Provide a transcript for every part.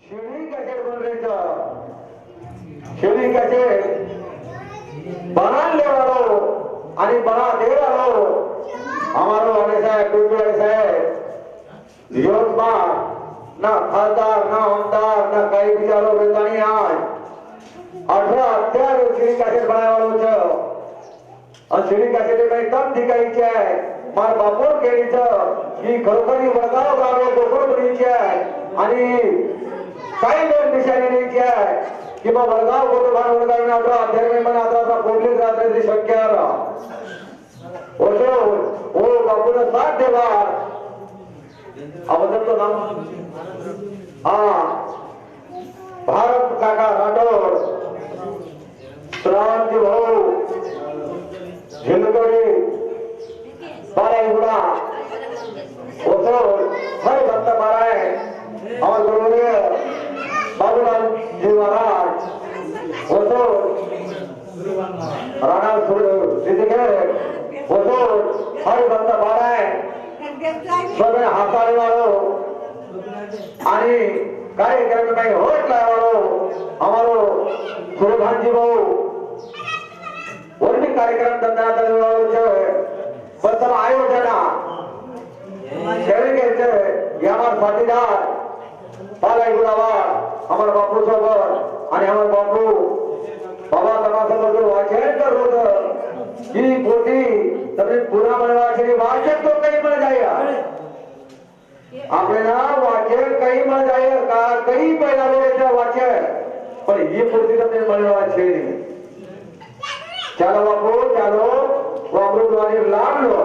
Shivani cassette बन रही था Shivani cassette बनाने वालों आणि बना दे वालों हमारो वाले साहब टूटू वाले साहब योजना ना खासदार ना आमदार ना काही बिचारो बेतानी आज 18 हत्यार शिवनी कैसेट बनाने वालों च और शिवनी कैसेट में एकदम दिखाई है मार बापोर केलीचं की खरोखरी वडगाव गाव गोकुळ बनीची आहे आणि काही लोक निशाणी नाही आहे की मग वडगाव गोकुळ भान वडगाव ने 18 अध्याय में बना आता पोटली रात्री शक्य ओशो ओ बापूने साथ देवा अबद्दल तो नाम भारत काका राठोड श्रावणजी भाऊ झिलगडी बाराईगुड़ा ओसोर हर भक्त महाराज हमारे गुरुदेव बाबूलाल जी महाराज ओसोर राणा सिद्धगढ़ ओसोर हर भक्त महाराज सगळे हाताळे वालों आणि कार्यक्रम में होट लाए वालों हमारो सुरभान जी भाऊ वर्णी कार्यक्रम धंदा करने वालों जो बसम आयोजना शेअरिंग घ्यायचे यामार साथीदार पालाई गुलाबार हमारे बापू सोबत आणि हमारे बापू बाबा तमासोबत वाचन कर होत की पोटी तभी पुन्हा बनवायची वाचन तो काही मिळ जाया आपल्याला वाचन काही मिळ जाया का काही पहिला वेळेचं वाचन पण ही पोटी तभी बनवायची चलो बापू चलो वो अमृतवाणी लाभ लो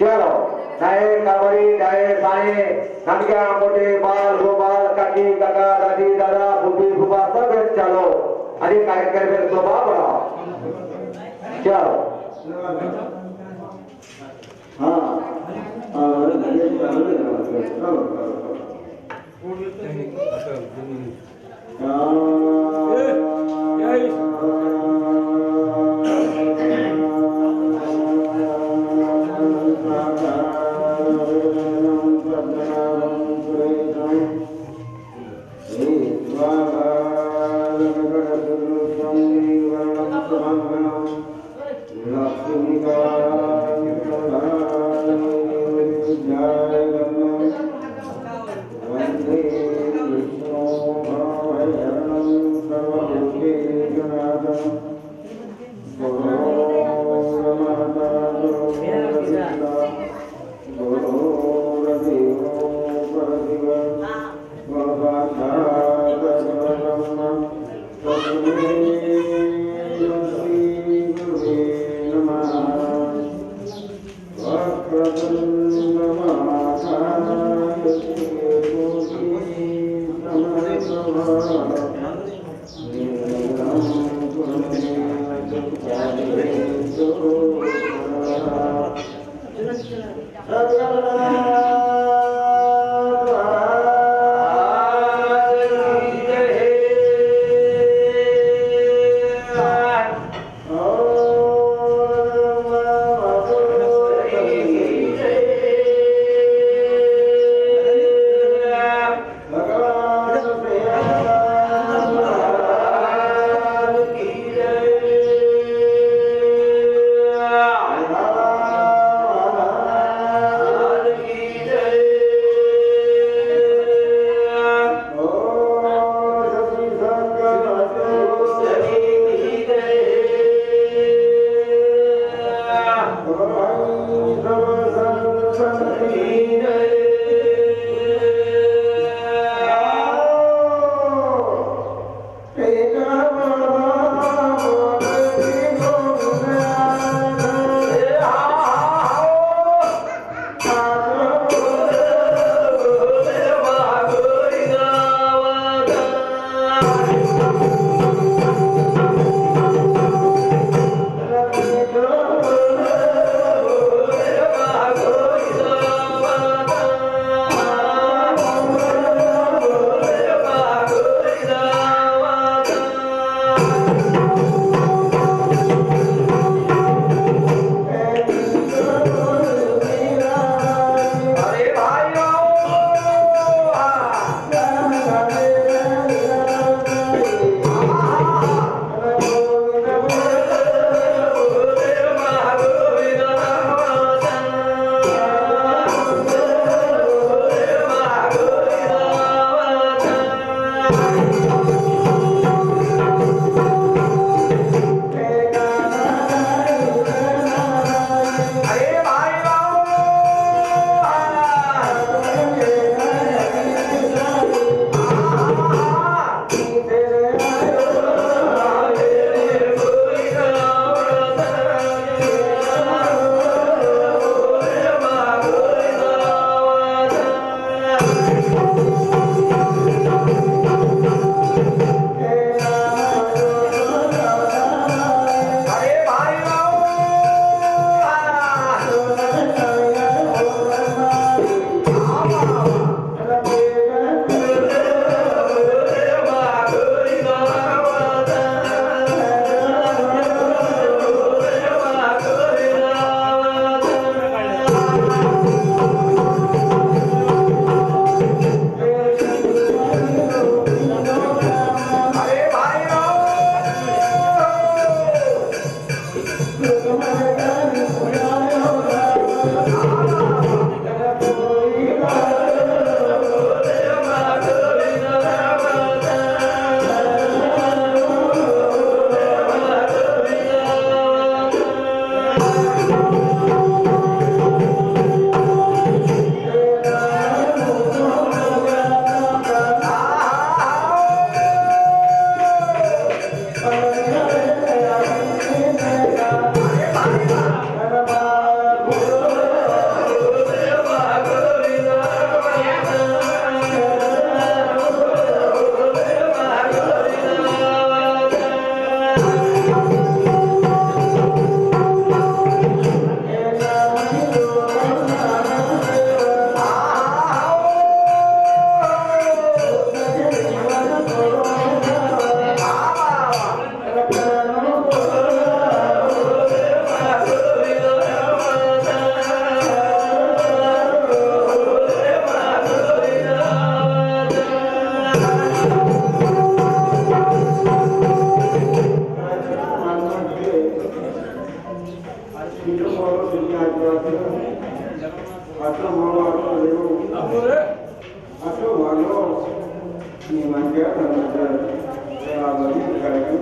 चलो नाये कावड़ी नाये साये ननक्या मोठे बाल गोपाल काकी काका दादी दादा फुफी फुफा सब चलो आणि कार्यक्रम शोभा बढ़ाओ चलो itu mau dunia itu atau mau atau mau ni manja dan saya bagi kerana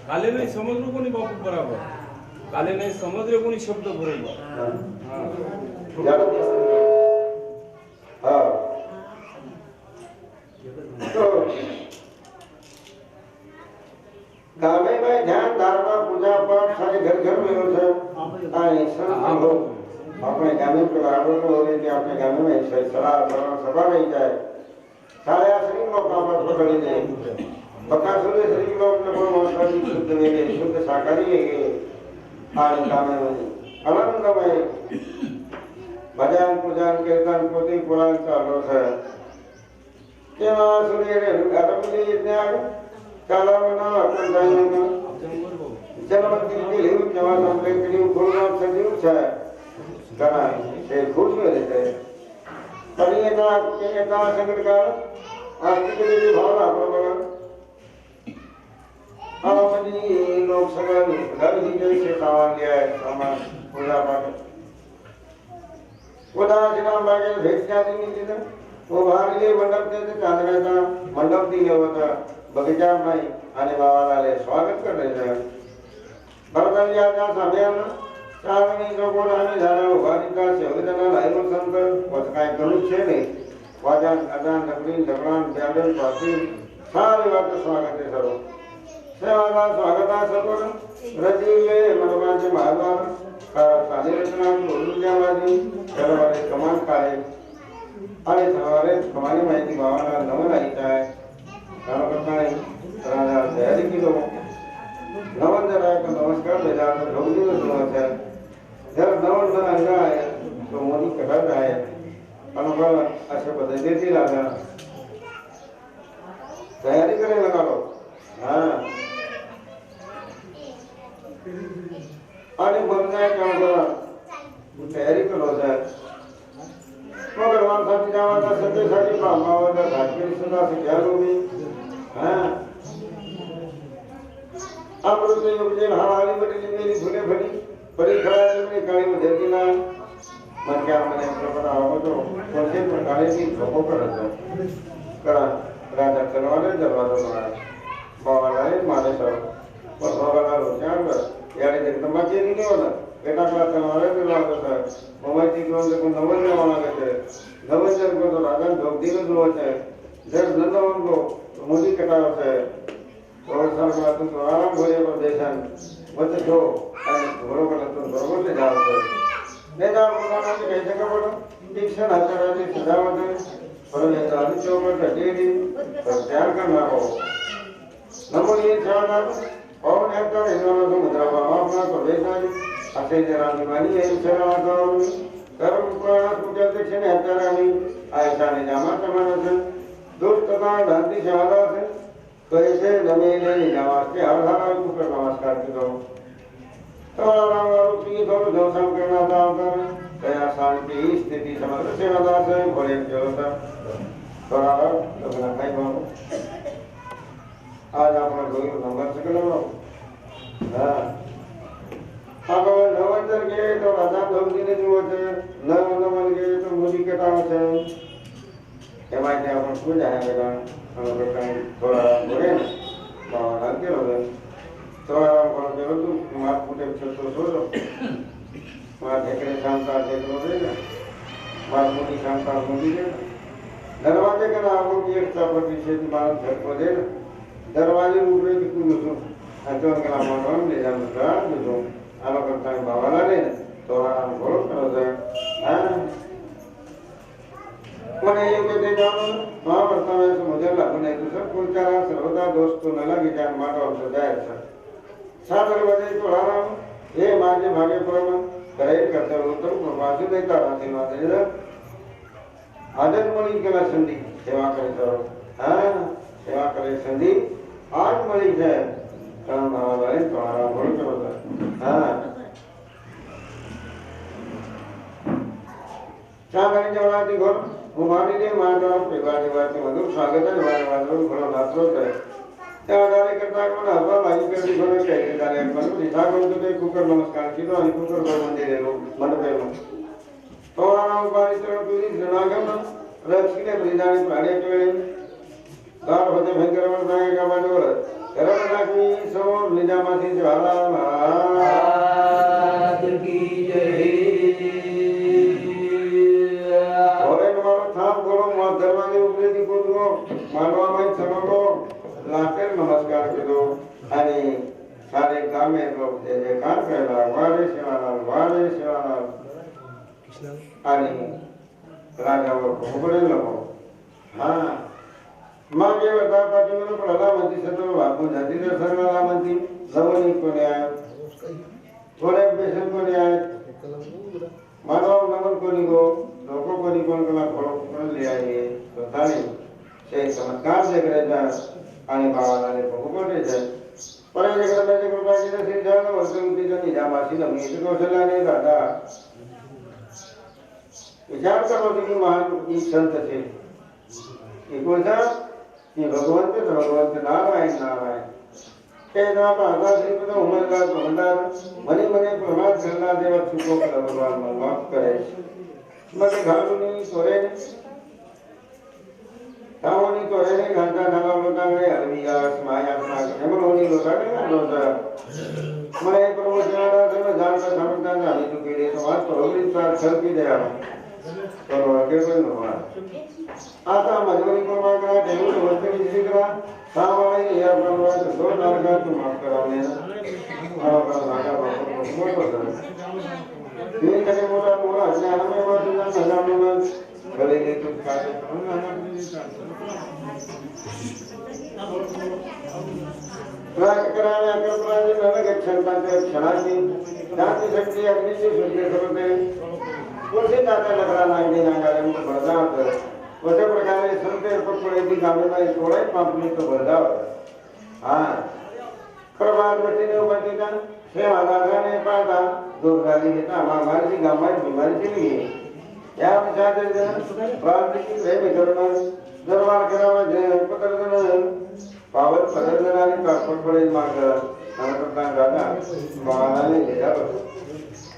काले नहीं समझ लो कोनी बापू बराबर काले नहीं समझ लो कोनी शब्द बरोबर हाँ तो गावे में ध्यान धारणा पूजा पाठ सारे घर घर में होता है आए सब लोग अपने गाने पे लागू हो रहे कि अपने गाने में सलाह सभा नहीं जाए साऱ्या श्री लोकांवर पकडले बकासुरे श्री लोक नमोसारी शुद्ध वेगे शुद्ध शाकाहारी वेगे आनंदमय आनंदमय भजन पूजन कीर्तन पोथी पुराण चालू है तेव्हा सूर्य आरंभली ज्ञान कालावना आपण जाणून जन्मती केली तेव्हा संपलेली पूर्ण सजीव छे करा ते खुश होते आणि एका संकटकाळ आर्थिक भावना प्रबळ आवाजी लोक सगळे घरी जैसे सामान लिया है सामान पूजा पाठ उदासीना मागे भेटण्यात निघित वो भारले मंडप ते चांदण्याचा मंडप दिले होता बगीचा नाही आणि बाबाला स्वागत करायचं भरतांच्या त्या सभेला चांदणी जोगोन आम्ही झाला उभारीचा शेवटला लाईव संत वत काय करूच नाही वाजन अदान नकरी दगडान ब्याडन पासी सारे वाट स्वागत आहे सर्व सेवाला स्वागता सर्व रजिले मनवाचे महाद्वार साने रचना बोलूच्या वाजी सर्वाले कमान काय आणि सर्वाले कमानी माहिती भावाला नवं लाईत आहे करताय राजा तयारी केलो नवन जरा का नमस्कार बेजा ढोली नमस्कार है जर नवन जर अंगा आहे तो मोदी कटात आहे अनुभव अशा पद्धतीने लागा तयारी करायला लागलो हां आणि बनजाय काम करा तयारी करो जाय मगर माणसाची नावाचा सत्तेसाठी बाबाचा धाकरी सुद्धा घ्यालो मी हां अमृत योगजेन हाळाली बटली मेली फुले फली परी खळाली मी काळी मध्ये दिला मनक्या मने प्रपदा आवतो कोणते प्रकारेची झोपो करतो करा राजा चलवाले दरवाजा मारा बाबाला मारे सर पण बाबाला रोचार याने जगदंबाची नाही होणार बेटा का चलवाले दरवाजा सर मोबाईलची घेऊन देखून नवन लावणार आहे नवन जर को राजा भोग दिलं जोच आहे जर नंदवन को मोदी कटावत आहे और सरकार तो आराम होए प्रदेशान मत जो आणि बरोबर तो बरोबर ले जाव नेता प्रधानाचे काही जगह पडो शिक्षण हजाराची सजावट परमेश्वर आणि चौकट टेडी प्रचार करणार हो नमोनी छाना और नेता हिंदुओं को मुद्रा बाबा प्रदेशाने असे जरांगी मानी आहे सेवा करून कर्म पुराण पूजा दक्षिणे हजारांनी आयशाने जामा समानस दुष्टता धरती शहादा से कैसे जमीने नमस्ते हर हर को नमस्कार करो तो थोड़ा दोषम करना था कर दया शांति स्थिति समग्र सेवा से बड़े जोता थोड़ा लगना खाई बोलो आज अपना कोई नंबर से करो हां अब नवंतर के तो राजा धोनी ने जो है नवन के तो मुझी कटा है एमाइते अपन को जाए बेटा हम लोग कहीं थोड़ा बोले ना बाहर के लोग थोड़ा हम बोल दो तो मार फुटे तो सो लो मार देखने शांता देख लो ना मार मुनी शांता मुनी दे दरवाजे का नाम को एक चापटी से बाहर घर को दे दरवाजे ऊपर की कुछ लो अचोन का नाम हम ले जाना था जो आलो करता है बाबा ने थोड़ा हम बोलो करो दे हां મને એવું કહેતે જાણો મહાભારતમાં મુજબ લાગને તો સબ કુલચારા સર્વદા દોસ્તો ન લાગી જાય માટો સદાય છે સાદર વજે તો આરામ એ માગે ભાગે પરમ કરે કરતા ઉત્તર પ્રવાસી દેતા રાતી માતે આદત મળી કેલા સંધિ સેવા કરે તો હા સેવા કરે સંધિ આજ મળી જાય કામ ભાવે તો આરામ બોલ કરો હા ચા કરી જવાતી ઘર उमानी मानव परिवार के मधुर स्वागत है वादों घणो नाचो है त्या आधारे करता कोण हवा भाजी करती कोण काही झाले पण दिसा कोणतो ते कुकर नमस्कार किलो आणि कुकर वर मंदिर आहे मंडपेलो तो आराम पारित्र तुझी जनागम रक्षिले बलिदानी प्राण्याच्या वेळी दार होते भयंकर वरदाय का बाजूवर करम राखी सो निजामाती ज्वाला की जय दरवाजे उघडे ती कोणतो मानवामाई समोर लाटेर नमस्कार केलो आणि सारे गामे लोक जे जे काम केला वारे शिवालाल आणि राजावर उघडे नको हां मागे वता पाठीवर पडला म्हणती सतळ बापू जातीच्या सर्वाला म्हणती जवणी कोणी आहेत थोड्या बेसन कोणी आहेत मानव नमन कोणी गो लोक कोणी कोण कला फळ लिहायचे स्वतःने ते चमत्कार जे करायचा आणि भावाला बघू पडायचं परायचे करण्याचे कृपाची नसेल झालं वर्षवृत्तीच्या निजामाशी नमी कौशल्याने दादा विचार करतो की महान एक संत असेल एकोणचा की भगवंत नारायण नारायण ते नाव आता श्रीपद उमरला म्हणणार मने मने प्रमाद घडला देवा चुको करा भगवान मग माफ करे मग घालून सोरेने तावणी तोरेने घंटा घाला लोटांगडे हरवियास माया हेमन होणी लोटांगडे लोटा मने प्रमोशनाला सर्व जाणता समजता झाली तू केले समाज प्रवृत्तीचा खर्ची द्या परवाके पण नव्हा आता मजबुरी परवाका ठेवून वस्तू दिली करा सामाई या परवाका दोन नारका तू माफ करावणे मला नाका बापू मोठं तीन कधी मोठा मोठा ज्ञानमय वाटून सजावून घरी तू काय कराव्या कल्पनाची नरक क्षणपाचे क्षणाची जाती शक्ती अग्निची शुद्धी करते पुढचे दाता लग्ना नागरी नागारे बळदावत अशा प्रकारे संत पडपडीची गामेला थोडाही पापणी तो बळदावत हा प्रभात वतीने उपातीचा हे आधाराने पाहता दूर झाली घेता महामारीची गामाची बिमारीची नाही या विचाराचे प्रांतिकी प्रेम करणं दरबार करावा पत्रजन पावन पत्रजन आणि पडपडे मार्ग नमस्कार दादा महाराजांनी घेतला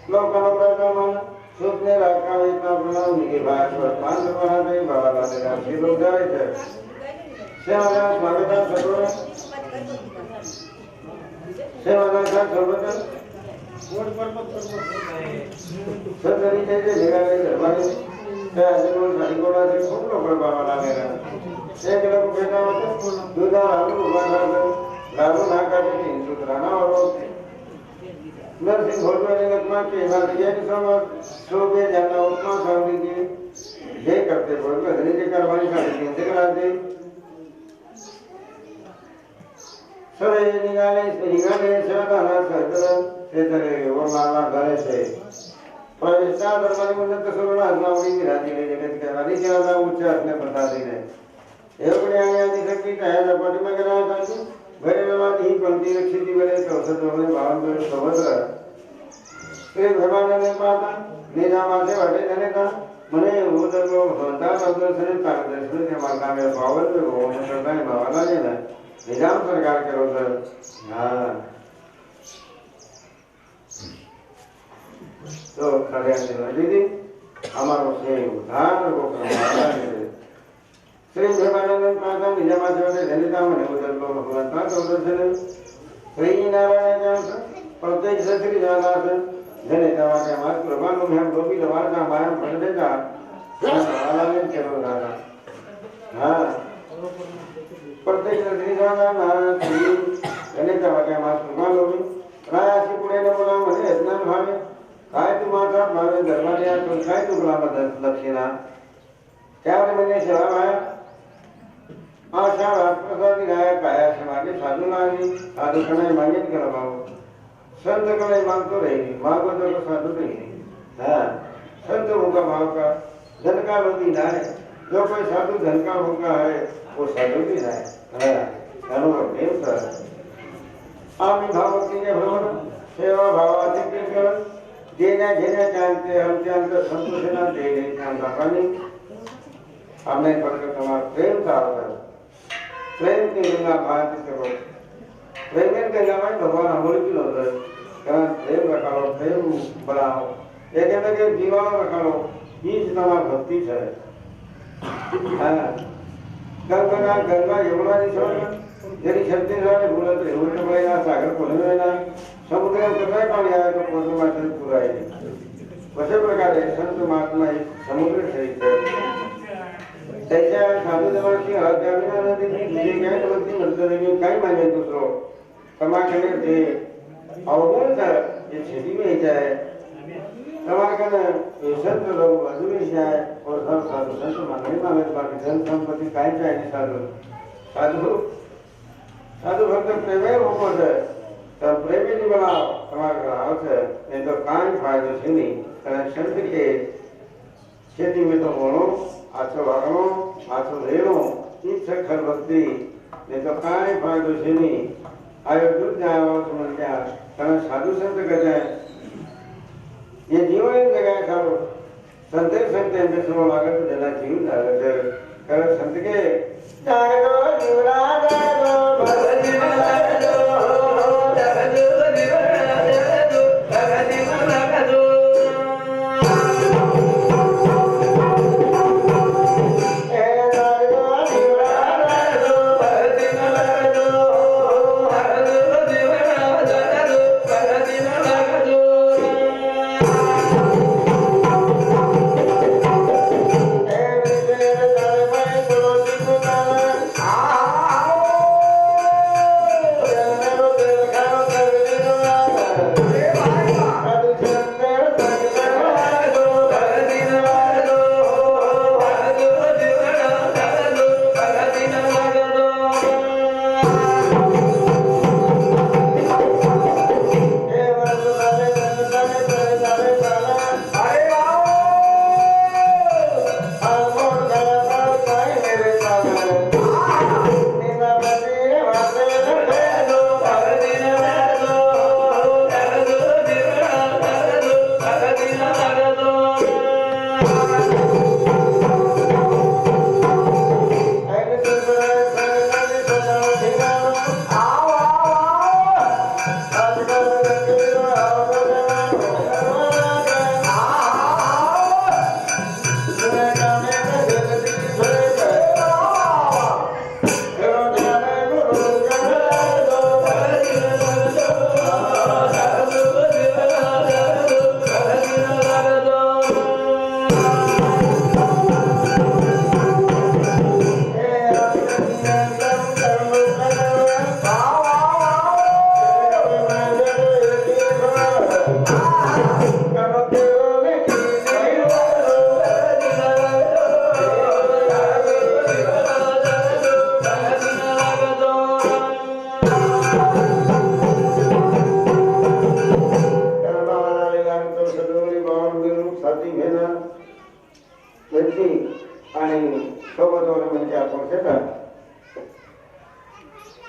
लोकांना प्रथम सुपने राखावे इतना प्रणाम निगे भाष वर्तमान समानाते बाबाला देना श्री लोक जायचं सेवादान स्वागतान सर्व सेवादान सर्वजन सदरी त्याचे निघाले दरबारी त्या अजून साडीकोणाचे खूप लोक बाबाला देणार एक लोक भेटा होतं दुधा लालू उभा राहतं लालू नाकाचे हिंदू राणावर नरसिंह भोजवानी लक्ष्मण के भारतीय समझ शोभे ज्यांना उपमा सांगितली हे करते बोलतो घरीचे कारभारी सांगितले करायचे सरे निघाले शरदाना सहजन ते तरे ओरणाला घरेसे प्रवेशता धर्माने म्हणत कसं हजमावडी राहते जगत के आधी केला उच्च असणे प्रसादीने एवढे आणि आधी शक्ती त्या पाठीमागे राहतात भैरवाद ही पंक्ती रक्षिती वेळे चौसष्ट वगैरे भावांकडे सोबत श्री भगवानाने पाहता निजामाचे वाटे झाले का म्हणे उदर भगवंता दर्शन दर्शन ते मार्गाने पावल होऊन करताना भावाला नेला निजाम सरकार के होतं हा तो खऱ्याने दीदी हमारो से उद्धार को करना श्री भगवानाने पाहता निजामाचे वाटे झाले का म्हणे उदर भगवंता दर्शन श्री नारायणाच्या प्रत्येक श्री नारायण जने तवाच्या मात प्रभानो हम गोपी दवारका माया पंडिता आलाने केलो दादा हा प्रत्येक श्री नारायण श्री जने तवाच्या मात प्रभानो रायाची पुढे न बोला म्हणे यज्ञान भावे काय तू माझा भावे दरबारी तू काय तू बोला मदत दक्षिणा त्यावर म्हणे सेवा भाया आशा राजप्रसादी राया काया समागे साधू नाही साधू कणाय मागेन केला भाऊ संत कणाय मांगतो रही मांगो तो साधु नहीं हाँ संत होगा भाव का धन का लोधी ना है जो कोई साधु धन का होगा है वो साधु भी ना है अनुभव देव सर आम्ही भावभक्ती के भ्रमण सेवा भावाचे कीर्तन देण्या घेण्याचे अंते आमचे अंतर संतोषना देणे आमचा पाणी हमने पढ़कर तुम्हारा प्रेम का अवसर प्रेम की गंगा भारती करो प्रेम के गंगा में भगवान अमोल की नजर कारण प्रेम रखा लो प्रेम बढ़ाओ ये कहते कि जीवन रखा लो ये तुम्हारा भक्ति है गंगा गंगा यमुना जी छोड़ यदि शक्ति सारे भूलत रहे उल्टे पड़े ना सागर खोलने ना समुद्र में कितना पानी आया तो पूर्ण मात्र पूरा है वैसे प्रकार संत महात्मा समुद्र सहित त्याच्या साधू जवळची अध्यात्मिक नदी तुझे काय वरती म्हणतो की काय माने दुसरो समाकडे ते अवगुण तर ये छेदी में जाए समाकडे संत लोग अजून जाए और सब साधु संत माने माने बाकी धन संपत्ति काय चाहिए साधु સાધુ સાધુ ભક્ત પ્રેમે ઉભો છે તો પ્રેમીની બના તમારા ઘર આવશે નહીં તો કાંઈ ફાયદો છે નહીં અને સંત કે ખેતી में तो बोलो आछो वागनो आछो लेनो ई सखर भक्ति नहीं तो कांई फायदो છે નહીં आयो दूर जाओ समझ क्या कारण साधु संत कहते हैं ये जीवन जगह सारो संते संते में सुनो लागे तो जना जीव जागे है कारण संत के जागो जीवरा जागो भगति जागो जागो जीवरा जागो भगति जागो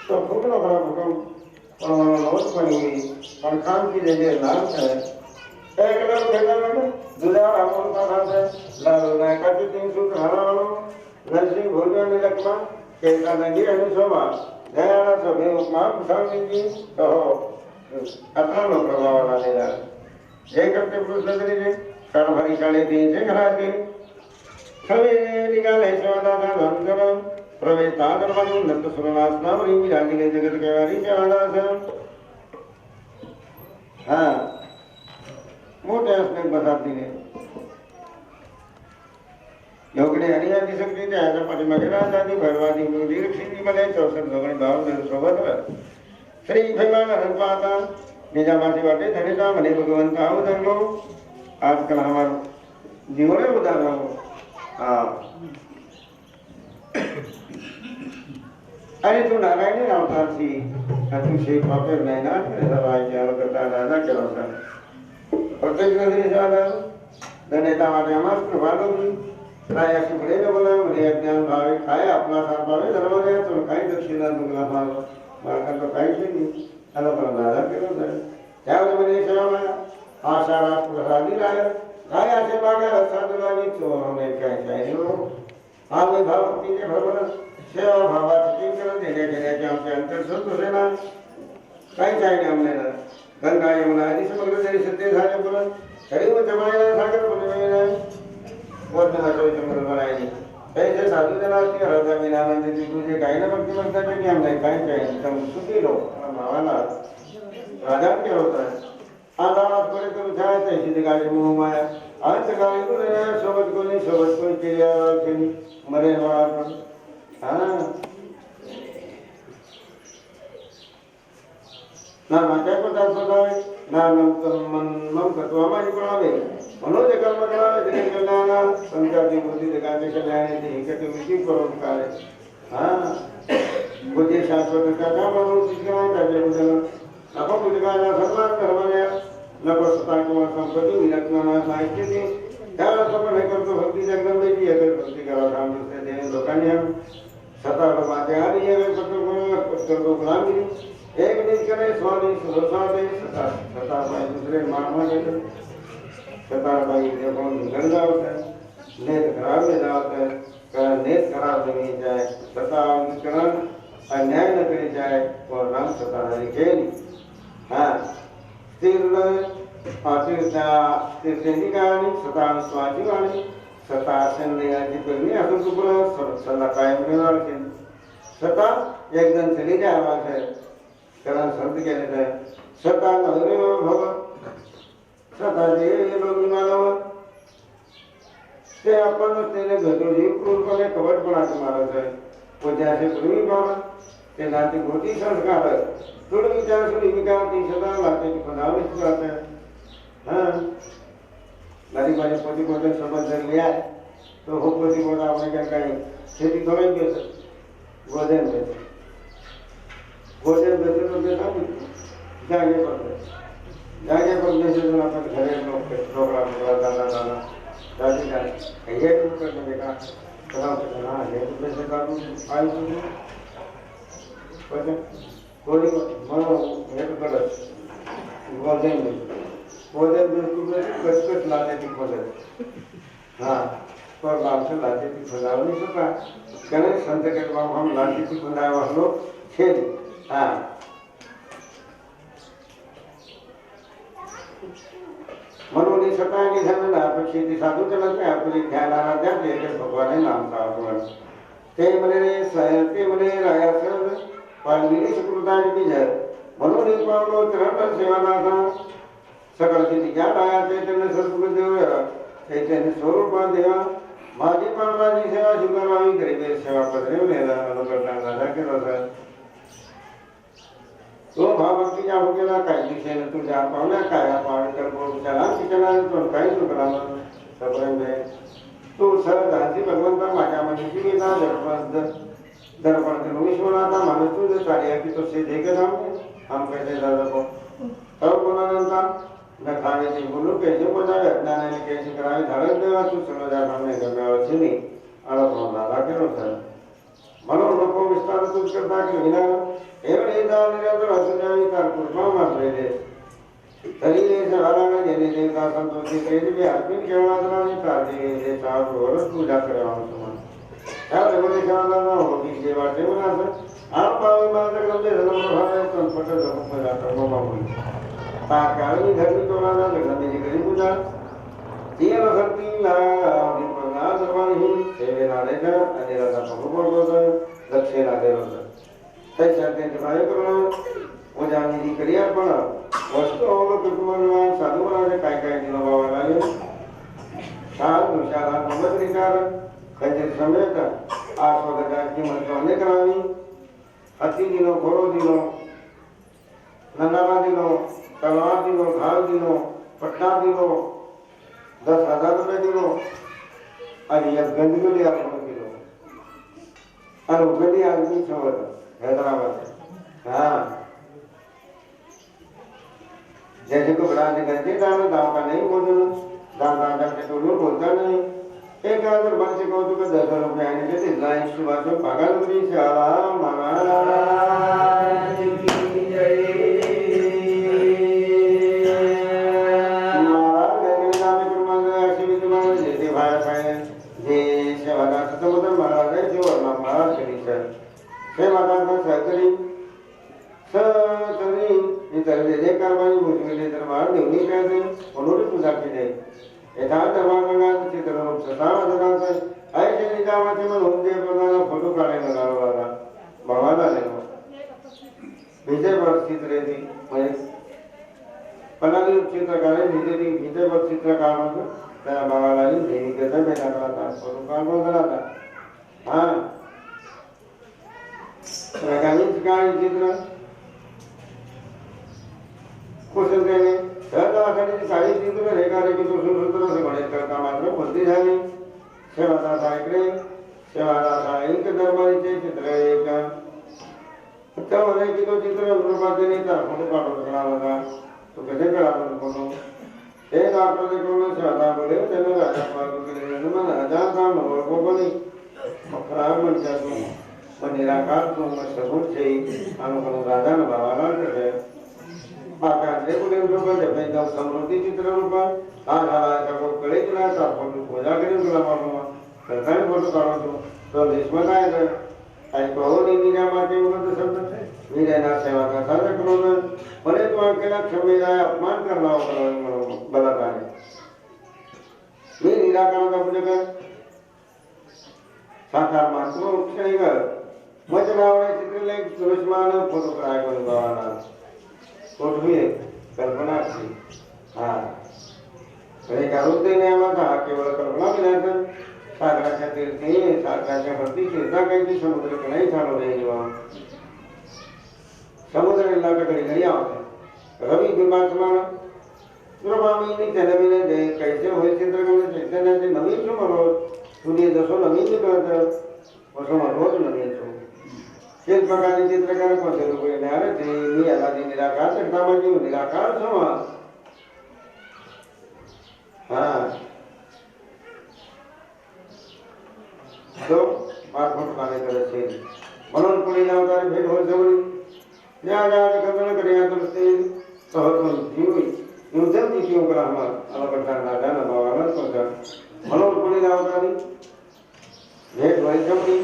तो फूकना बड़ा भूकंप नवत बनी हुई और खान की जगह नाम है एक लोग देखा मैंने दूल्हा रामोल का नाम है लाल नायका के 3 सूत्र हरा वालों नरसिंह भोजन में लक्ष्मण केका नंगी रहने शोभा दयाला सभी उपमा कुशाल निजी तो अतना लोग प्रभाव लाने जा जय करते पुरुष नजरी ने कारण भरी 3.5 से घरा के सभी निकाले शिवदादा धनगरम प्रवेशादरमणि नंद सुरनासनामणि विराजिले जगत केवारी केवादास हाँ मोटे असने बसाती ने योगने हरियादी शक्ति ने ऐसा पटिमागे राजादी भरवादी मुदी रक्षिणी मले 64 लोगने भाव में सोबत श्री भगवान हरपाता निजामासी वाटे धनिता मने भगवंत आओ दंगो आजकल हमारे जीवन में उदाहरण हो हाँ अरे तू नारायणी अवतार थी तू शेख पापेर नैना सवाई क्या करता राजा के अवसर प्रत्येक नदी जादा धन्यता माटे अमास प्रभालो भी प्राय अशी पुढे न बोला म्हणे अज्ञान भावे काय आपला सार पावे धर्म द्या तो काही दक्षिणा दुगला भाव मार्ग तो काही नाही आला पण राजा केला जाय त्यावेळी म्हणे सेवा आशा रास प्रसादी राय काय असे मागे साधुलानी चोरणे काय काय हो आम्ही भावती के भरभर सेवा भावाची चिंतन देण्याचे आमचे अंतर संतोष आहे ना काही नाही आमने गंगा यमुना आदि समग्र जरी सत्य झाले बोला तरी मग जमायला सागर बोलवे नाही वर्धनाच्या चंद्र बनायली कैसे साधू जनावरती राजा विनानंद जी तुझे काही ना भक्ती म्हणतात की आमने काय काय तम सुखी लो भावाला राजा के होता है आदानात करे तो जाए तैसी गाड़ी मुंह माया अंत गाड़ी को रे सोबत कोई क्रिया रखनी मरे वाला पर हां ना क्या पता बतावे ना मन तत्वामाही पडावे मनोज कर्म करावे जने कल्याण संचाती बुद्धी जगाचे कल्याण ते एकटे विधी परोपकार हां बुद्धी शाश्वत त्याच्या म्हणून शिक्षण त्याच्याबद्दल आपण बुद्धिकाला सन्मान करवाने नको स्वतः किंवा संपत्ती विलक्षण साहित्य त्यावेळेस आपण हे करतो भक्ती जगदंबेची एक भक्ती करा काम दुसरे ते लोकांनी स्वतः माझे आधी एक करतो गुलामी एक निष्करे स्वामी सुरसादे स्वतः भाई दूसरे मामा के स्वतः भाई देखो निकल जाओ है नेत खराब में जाओ है कारण नेत खराब नहीं जाए स्वतः विकरण अन्याय न करी जाए और रंग स्वतः लिखेली हाँ तीर्थनिकाणी स्वतः स्वाजीवाणी स्वतः संदेहाची पहिली असून तुला सल्ला कायम ठेवणार स्वतः एक जण चली जावा है कारण संत केले आहे स्वतः नवरे भव स्वतः जे लोक मानव ते आपण त्याने घडवली क्रूरपणे कवटपणाचे महाराज आहे व ज्याचे पूर्वी भाव ते नाते गोटी संस्कार थोडं विचार सुरू विकार ती सदा लागते की पदावलीच राहते हाँ माझी माझे पोती पोते समज जर लिया तो हो पोती पोता आपण क्या काही शेती करून घेतो गोदन बेचे तो बेचा जागे पर बेचे तो आपण घरे लोग रोकड़ा रोकड़ा दाना दादी जाने ये तुम करने बेटा कलाम से कहा ये तुम बेचे काटू आई तुम कोई मनो एक गलत गोदन में कच लाते थी खोदन हाँ पर लाभ से लाते थी खोदाव नहीं सकता कहने संत के बाबू हम लाते थी खोदाव हम लोग खेल हाँ मनोनी सत्ता की धन अपेक्षित साधु चलते आपली ध्यान आराध्या ते भगवान नाम का आपण ते मने राया सर पालविनी सुकृताची बीज म्हणून पावलो चरण सेवानाथा सकळ तिथे ज्ञान आया चैतन्य सद्गुरु देव चैतन्य स्वरूप देवा माझी पावलाची सेवा स्वीकारवावी करीबे सेवा पदरे नेला अनुकरणा राजा के रस तो भावभक्तीच्या भोगेला काही दिशेने तुझ्या पावल्या काय पाळ कर बोलच्याला किचना तो काही तुकराम सप्रेमे तू सहज हाती भगवंता माझ्या मनीची गेला दर्पण के विश्वनाथा मानस तुझे कार्य की तो से देखे हम कैसे दादा को तब बोला न खाने की बोलू कैसे बोला अज्ञान ने कैसे करावे धारण देवा तू समझा हमने गमे और सुनी अरे दादा के रोसर मनो नको विस्तार तुझ करता के विना एवं एकदा निरंतर असुजावी तार कृपा मात्र दे तरी ने सवाला जेने देवता संतोषी तेज भी आत्मिक केवळाला ने ताजे जे चार वर्ष पूजा करावा समान त्या रेवले सवाला होती सेवा ठेवून आप पावे मात्र गमते धर्म भावे संपट धर्म पूजा कर्म मामूली ताकाळी धर्मी तोराला गमते करी पूजा तीन शक्तीला विपना सर्वांही सेवेला देता आणि राजा प्रभू दक्षिणा देवता त्याच्या बाहेर करून उजानी क्रिया पण वस्तू अवलोकन साधू महाराज काय काय दिलं बाबा लागले साध दुशाला नमस्कार खंजीर समेत आस्वादकाची मंत्राने करावी हत्ती दिलो घोडो दिलो नंदाला दिलो तलवार दिलो घाल दिलो पट्टा दिलो 10,000 रुपये दिलो आणि एक गंदगुली आपण दिलो आणि उघडी आदमी सोबत हैदराबाद हाँ जैसे को बड़ा करते दाम का नहीं बोलना दाम के तो लोग बोलता नहीं एक अगर बच्चे को तो 10 रुपये आने के लिए लाइन सुबह से भागलपुरी से आला महाराज की जय महाराज ने नाम के मंदिर ऐसे भी तुम्हारे जैसे भाई भाई जे सेवादार सतमुदन महाराज है जो और महाराज के सर सेवादार सहकारी सतरी इतर जे कारवाई भूजविले दरबार देवनी कहते उन्होंने पूजा की है यथार्थ दरबार लगा चित्र रूप सतारा दरबार ऐसे निजामती में होंगे प्रधान फोटो काढ़े लगा वाला भगवान ने विजय पर चित्र थी मैं पलाली चित्रकार विजय पर चित्रकार में तेरा भगवान ने देवी के दर बैठा करा था फोटो काढ़ करा था हाँ प्रगामी चित्र क्वेश्चन करेंगे सहजासाठी काही चित्र रेखारेखी तो सूत्र से गणित करता मात्र बुद्धी झाली सेवादासा इकडे सेवादासा एक दरबारीचे चित्र एक त्यामुळे की तो चित्र रूपात नाही तर फोटो काढून करावा तो कसे करावा फोटो हे डॉक्टर ने कौन सादा बोले तेने राजा पार के लिए मन राजा का नवर को बनी खराब मन जा तो मन निराकार तो मन सबूत से अनुकूल राजा न बाबा करे बाका जे बोले रूप जब जब समृद्धि चित्र रूप आ रहा का को कले ना का फोटो पूजा करे गुला मानो सरकार फोटो काढो तो देश में काय है आई को नहीं मीरा माते उनको शब्द मीरा ना सेवा का सारा करो भले तो अकेला क्षमेरा अपमान करना होगा बला कार्य मी निराकरण का पूजा कर साकार मात्र उपशय कर मजनावळे चित्रले सुरस्मान फोटो कराय कोण गावाला फोटो ही कल्पना थी हां अरे करूते ने आम्हाला केवळ कल्पना मिळालं सागराच्या तीर्थी सागराच्या भरती तीर्था काही समुद्र नाही चालू रे जीवा समुद्र इलाका कड़ी नहीं आवते रवि विमान समान द्रवामी ने चलविने दे कैसे होय चित्रकला चैतन्य से नवीन जो मरो सूर्य दसो नवीन निकलत वसो रोज नवीन छो किस प्रकार चित्रकार को से लोग ने अरे थे मी आदि निराकार करता म्हणजे निराकार छो हां तो पाठोट काने करे छे म्हणून पुढे लावताना भेट होय जवळी या कथन करिया तुमसे सहत्व जीवी युद्धम की क्यों करा हम अलग करना जाना बाबा तो कर मनोर पुणी लावतानी भेट होई जमनी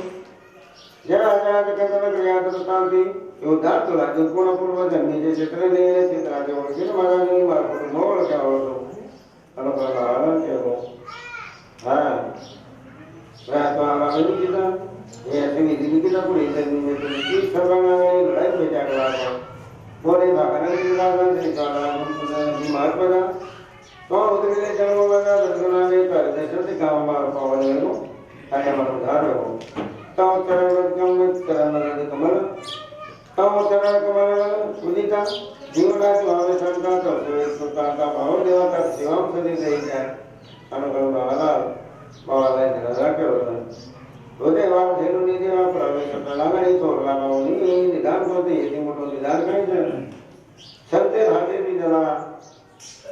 या कथन करिया तुमसे युद्धात तो राज्य कोण पूर्व जन्मी जे चित्र ने चित्राचे ओळखीन मला नाही मार्फत मोळ का होतो अलग करना के हो हां रात आला नहीं किदा ये ऐसे विधि की ना पूरी जन्मी में तो की सर्वांग लड़ाई में जाकर आ बोले भागने की राजन से काला बीमार पड़ा तो उधर जन्म लगा दर्शना में कर देश से काम मार पावन में को आया मार उधार हो तो चरण कमल तो चरण कमल सुनीता जीवना स्वामी संता तो सुता का भाव देवा का सेवा सदी दे जाए अनुकूल बाबा बाबा ने करो रोजे वाव झेलू नहीं देवा प्रवेश करना नहीं छोड़ना पाऊनी निदान करते यदि मोटो निदान कहीं से संते भागे भी जना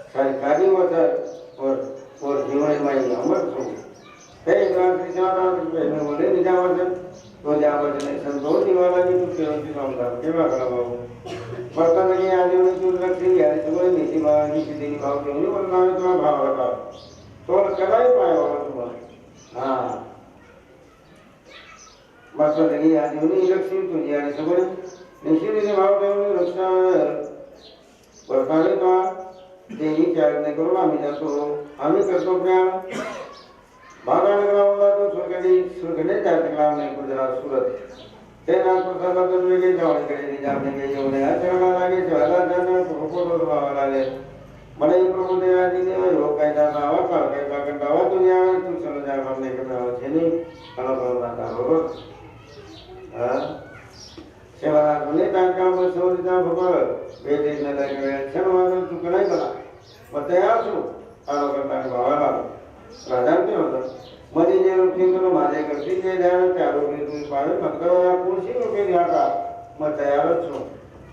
सरकारी वचन और जीवन में अमर छो हे ग्राम कृष्णा के बोले निजा वचन तो जा वचन संतोष वाला की तो केवल की काम कर के वाला बाबू बर्तन के आदि में चूर रखी है तो नीति भाव नीति दिन भाव के उन्हें वरना में तो भाव रखा तो चला ही पाए वाला तुम्हारा हां मात्र लगी आदि उन्हें लक्ष्मी तुझे आने सबर निश्चित ने भाव देवने रक्षा वर्ताने का देवी क्या करने करो आम्ही जातो आम्ही करतो प्रयाण भागा नगरावला तो सुरगणे जाते काम नहीं गुजरात सूरत ते नाथ प्रसाद तो वेगे जावणे करे जावणे के येवणे आचरण लागे ज्वाला जाना प्रपोज वाला ले મને પ્રભુ દેવાજી ને યો કાયદા નાવા કાળ કાયદા કંટાવા તું યાર તું ચલો જા हमने करना છે ની કનો કનો ના બરોબર हां सेवा ने टाका में सोचता भगवान बेटे न लगे छनवानो तू कनाई बला बताया छु आलो करता भावाला राजा के होता मधी जे रूपी तो माझे करती जे ध्यान चारो के तू पावे मतलब कुर्सी के दिया का मैं तैयार छु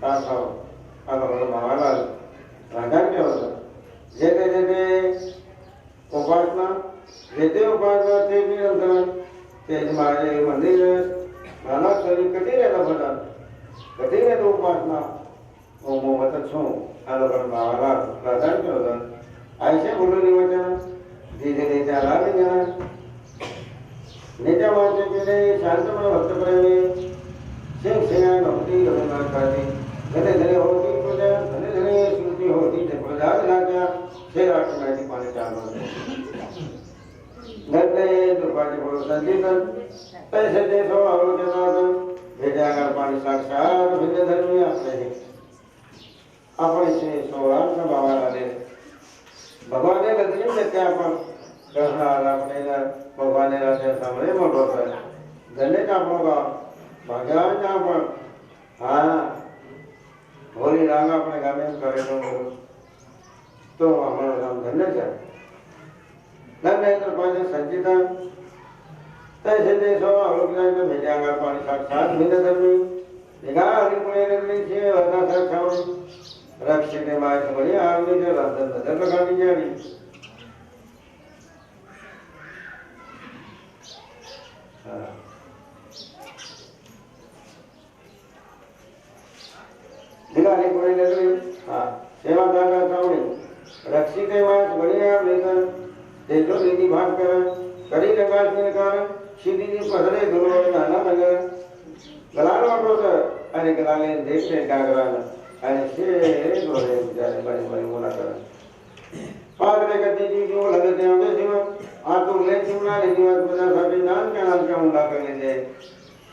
तासा आलो भावाला राजा के होता जेते जेते उपासना ते भी अंतर ते हमारे मंदिर नाना शरीर कटी रहता बता कटी रहे तो उपासना ओ मोहब्बत छो आलो कर बावला राजा के होता ऐसे बोलो नहीं वचन धीरे धीरे चला ले जाना नेता माते के शांत मन भक्त प्रेमी सिंह सिंह भक्ति रघुनाथ काजी धने धने होती प्रजा धने धने स्मृति होती जब प्रजा राजा से राष्ट्र में पानी चालू नटले दुर्भाग्य बोलो संजीवन पैसे देशो अवलोकनाथन भेजा कर पानी साक्षात भिन्न धर्मी अपने से सोरान का बाबा डाले भगवान ने लदरी में क्या अपन कहना अपने भगवान ने राजा सामने मोटो कर धन्य का होगा भगवान का पर हाँ होली रागा अपने गाने में करे तो हमारा नाम धन्य है धन्य तो पांच संचिता तैसे देशो अवलोकनाथ में भेजा कर पानी साक्षात भिन्न धर्मी निघाली पुणे नगरीचे वरदासा छावणी रक्षिते माय बळी आवली जे राधन नजर लगावी जावी निघाली पुणे नगरी सेवादार छावणी रक्षिते माय बळी आवली तेजो निधि भास्कर करी रंगास निकार शिदी पहरे गुरु नाना नगर गलाल वाटोत आणि गलाले देखते गागरान आणि शे डोळे बिचारे बड़ी बड़ी बोला कर पागले गति जी जो लगते होते शिव आतुर ले चिमना ले जीवन बजा साठी नान के उंडा कर लेते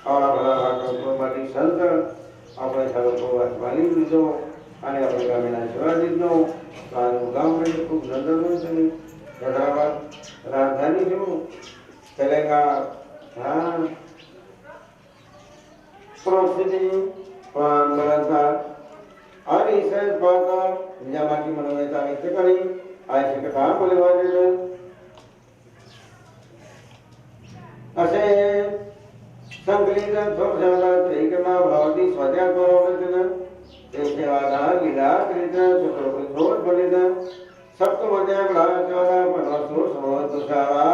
और भला भाग माटी संत આપણે સારો વાલી લીધો અને આપણે ગામીના સેવા લીધો તો ગામ માટે ખૂબ નંદનવન છે हैदराबाद राजधानी जो तेलंगाना हाँ परिस्थिति बलंता और इस बात जमा की मनोवेता व्यक्त करी आज के कथा बोले वाले असे संकलित थोर ज्यादा तरीके में भगवती स्वजा करोगे तेजे वादा लीला कृत चक्र को छोड़ बलिदा सप्त मध्य बड़ा चौरा पनसो समो तुषारा